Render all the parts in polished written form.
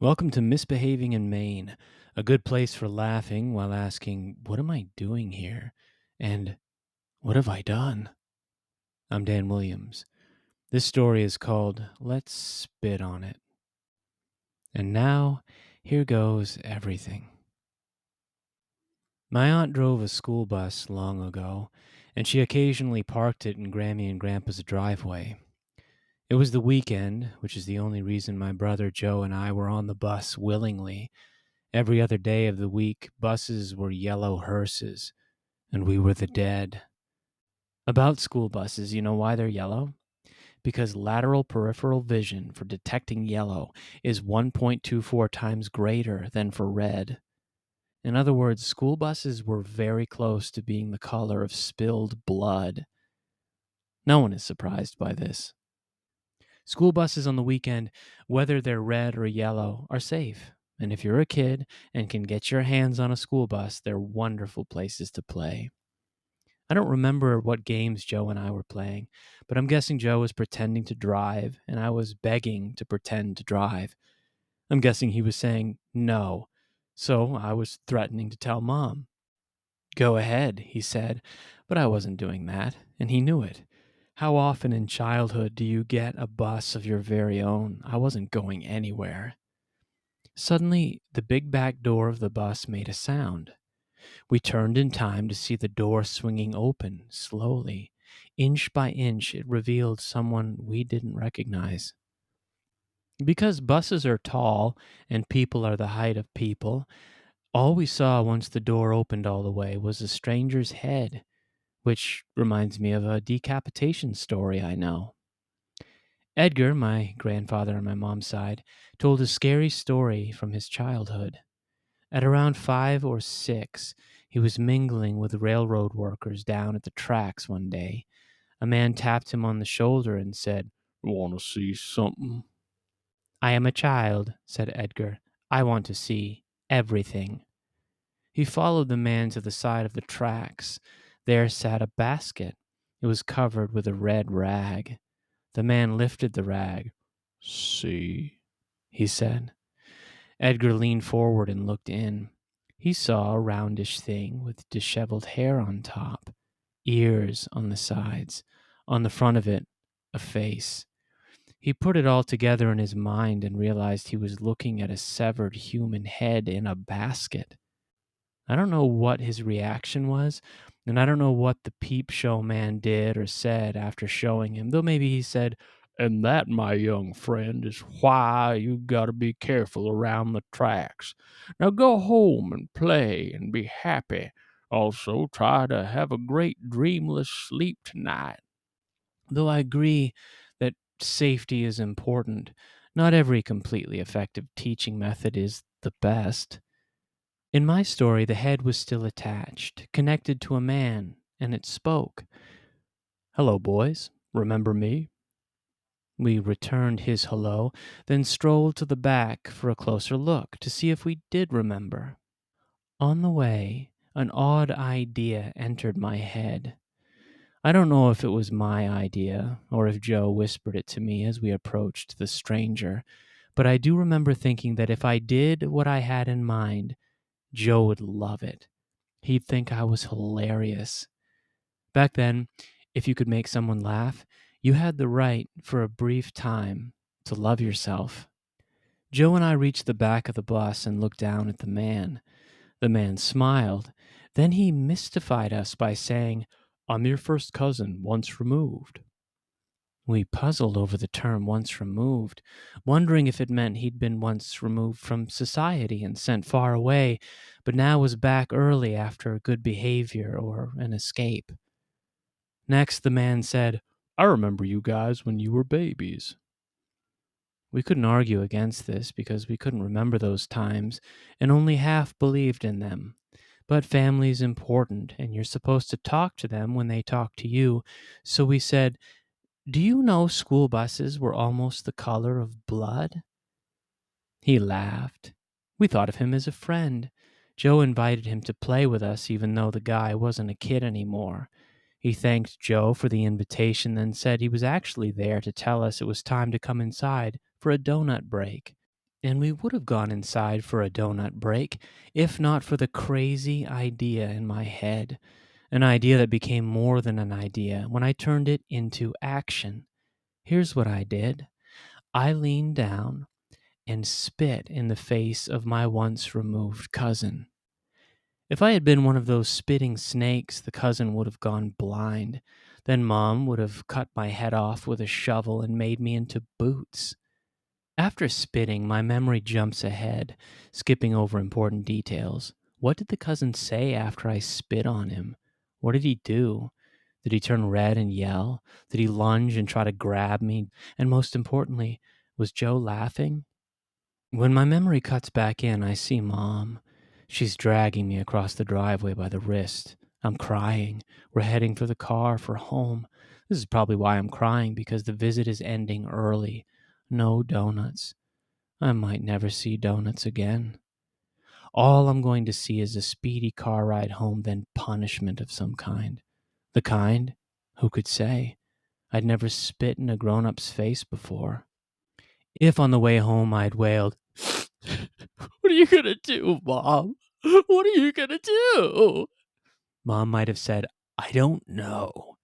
Welcome to Misbehaving in Maine, a good place for laughing while asking, "What am I doing here?" and "What have I done?" I'm Dan Williams. This story is called Let's Spit on It. And now, here goes everything. My aunt drove a school bus long ago, and she occasionally parked it in Grammy and Grandpa's driveway. It was the weekend, which is the only reason my brother Joe and I were on the bus willingly. Every other day of the week, buses were yellow hearses, and we were the dead. About school buses, you know why they're yellow? Because lateral peripheral vision for detecting yellow is 1.24 times greater than for red. In other words, school buses were very close to being the color of spilled blood. No one is surprised by this. School buses on the weekend, whether they're red or yellow, are safe. And if you're a kid and can get your hands on a school bus, they're wonderful places to play. I don't remember what games Joe and I were playing, but I'm guessing Joe was pretending to drive and I was begging to pretend to drive. I'm guessing he was saying no, so I was threatening to tell Mom. "Go ahead," he said, but I wasn't doing that, and he knew it. How often in childhood do you get a bus of your very own? I wasn't going anywhere. Suddenly, the big back door of the bus made a sound. We turned in time to see the door swinging open, slowly. Inch by inch, it revealed someone we didn't recognize. Because buses are tall and people are the height of people, all we saw once the door opened all the way was a stranger's head, which reminds me of a decapitation story I know. Edgar, my grandfather on my mom's side, told a scary story from his childhood. At around 5 or 6, he was mingling with railroad workers down at the tracks one day. A man tapped him on the shoulder and said, "Want to see something?" "I am a child," said Edgar. "I want to see everything." He followed the man to the side of the tracks. There sat a basket. It was covered with a red rag. The man lifted the rag. "See," he said. Edgar leaned forward and looked in. He saw a roundish thing with disheveled hair on top, ears on the sides. On the front of it, a face. He put it all together in his mind and realized he was looking at a severed human head in a basket. I don't know what his reaction was, and I don't know what the peep show man did or said after showing him, though maybe he said, "And that, my young friend, is why you gotta be careful around the tracks. Now go home and play and be happy. Also, try to have a great dreamless sleep tonight." Though I agree that safety is important, not every completely effective teaching method is the best. In my story, the head was still attached, connected to a man, and it spoke. "Hello, boys. Remember me?" We returned his hello, then strolled to the back for a closer look to see if we did remember. On the way, an odd idea entered my head. I don't know if it was my idea or if Joe whispered it to me as we approached the stranger, but I do remember thinking that if I did what I had in mind, Joe would love it. He'd think I was hilarious. Back then, if you could make someone laugh, you had the right, for a brief time, to love yourself. Joe and I reached the back of the bus and looked down at the man. The man smiled. Then he mystified us by saying, "I'm your first cousin, once removed." We puzzled over the term "once removed," wondering if it meant he'd been once removed from society and sent far away, but now was back early after good behavior or an escape. Next, the man said, "I remember you guys when you were babies." We couldn't argue against this because we couldn't remember those times and only half believed in them. But family's important, and you're supposed to talk to them when they talk to you. So we said, "Do you know school buses were almost the color of blood?" He laughed. We thought of him as a friend. Joe invited him to play with us even though the guy wasn't a kid anymore. He thanked Joe for the invitation, then said he was actually there to tell us it was time to come inside for a donut break. and we would have gone inside for a donut break if not for the crazy idea in my head, an idea that became more than an idea when I turned it into action. Here's what I did. I leaned down and spit in the face of my once removed cousin. If I had been one of those spitting snakes, the cousin would have gone blind. Then Mom would have cut my head off with a shovel and made me into boots. After spitting, my memory jumps ahead, skipping over important details. What did the cousin say after I spit on him? What did he do? Did he turn red and yell? Did he lunge and try to grab me? And most importantly, was Joe laughing? When my memory cuts back in, I see Mom. She's dragging me across the driveway by the wrist. I'm crying. We're heading for the car for home. This is probably why I'm crying, because the visit is ending early. No donuts. I might never see donuts again. All I'm going to see is a speedy car ride home, then punishment of some kind. The kind? Who could say? I'd never spit in a grown-up's face before. If on the way home I'd wailed, "What are you gonna do, Mom? What are you gonna do?" Mom might have said, "I don't know."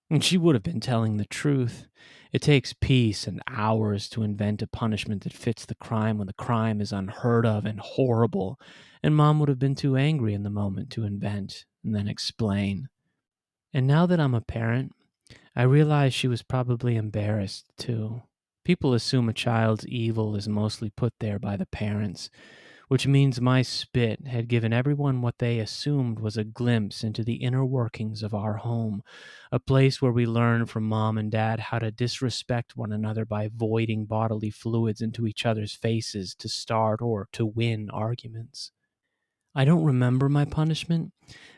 And she would have been telling the truth. It takes peace and hours to invent a punishment that fits the crime when the crime is unheard of and horrible, and Mom would have been too angry in the moment to invent and then explain. And now that I'm a parent, I realize she was probably embarrassed too. People assume a child's evil is mostly put there by the parents, which means my spit had given everyone what they assumed was a glimpse into the inner workings of our home, a place where we learn from Mom and Dad how to disrespect one another by voiding bodily fluids into each other's faces to start or to win arguments. I don't remember my punishment,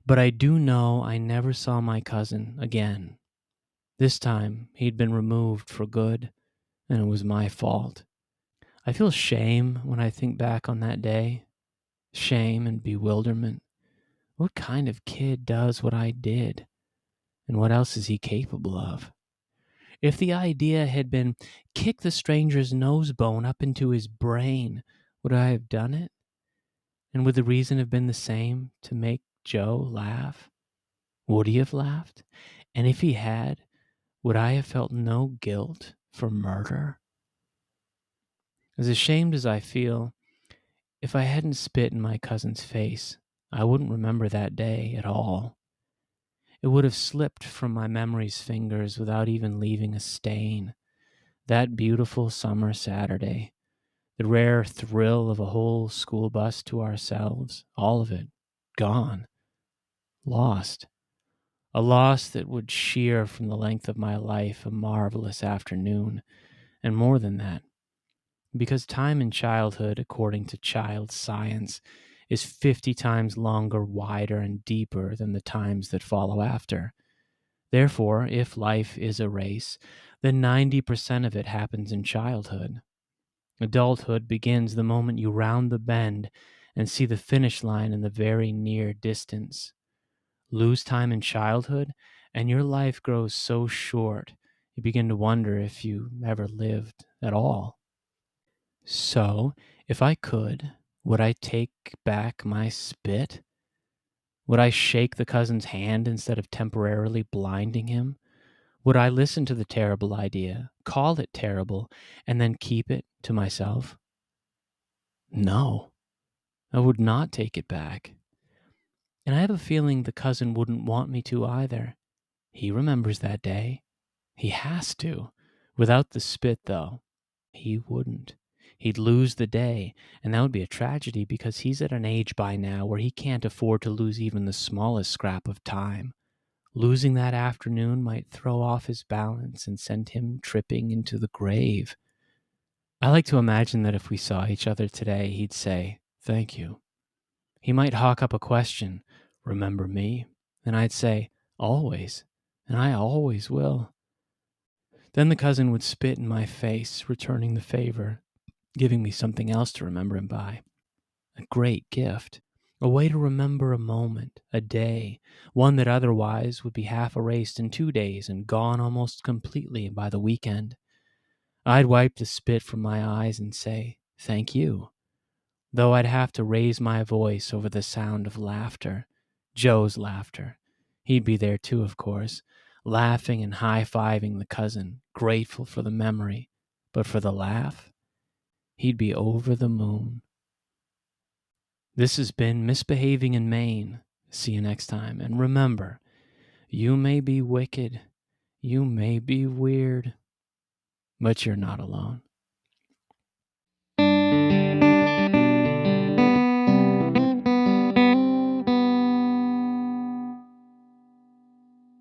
but I do know I never saw my cousin again. This time, he'd been removed for good, and it was my fault. I feel shame when I think back on that day. Shame and bewilderment. What kind of kid does what I did? And what else is he capable of? If the idea had been kick the stranger's nose bone up into his brain, would I have done it? And would the reason have been the same, to make Joe laugh? Would he have laughed? And if he had, would I have felt no guilt for murder? As ashamed as I feel, if I hadn't spit in my cousin's face, I wouldn't remember that day at all. It would have slipped from my memory's fingers without even leaving a stain. That beautiful summer Saturday, the rare thrill of a whole school bus to ourselves, all of it, gone, lost. A loss that would shear from the length of my life a marvelous afternoon, and more than that, because time in childhood, according to child science, is 50 times longer, wider, and deeper than the times that follow after. Therefore, if life is a race, then 90% of it happens in childhood. Adulthood begins the moment you round the bend and see the finish line in the very near distance. Lose time in childhood, and your life grows so short, you begin to wonder if you ever lived at all. So, if I could, would I take back my spit? Would I shake the cousin's hand instead of temporarily blinding him? Would I listen to the terrible idea, call it terrible, and then keep it to myself? No, I would not take it back. And I have a feeling the cousin wouldn't want me to either. He remembers that day. He has to. Without the spit, though, he wouldn't. He'd lose the day, and that would be a tragedy because he's at an age by now where he can't afford to lose even the smallest scrap of time. Losing that afternoon might throw off his balance and send him tripping into the grave. I like to imagine that if we saw each other today, he'd say, "Thank you." He might hawk up a question, "Remember me?" And I'd say, "Always, and I always will." Then the cousin would spit in my face, returning the favor, giving me something else to remember him by. A great gift. A way to remember a moment, a day, one that otherwise would be half erased in 2 days and gone almost completely by the weekend. I'd wipe the spit from my eyes and say, thank you. Though I'd have to raise my voice over the sound of laughter. Joe's laughter. He'd be there too, of course, laughing and high-fiving the cousin, grateful for the memory. But for the laugh, he'd be over the moon. This has been Misbehaving in Maine. See you next time. And remember, you may be wicked, you may be weird, but you're not alone.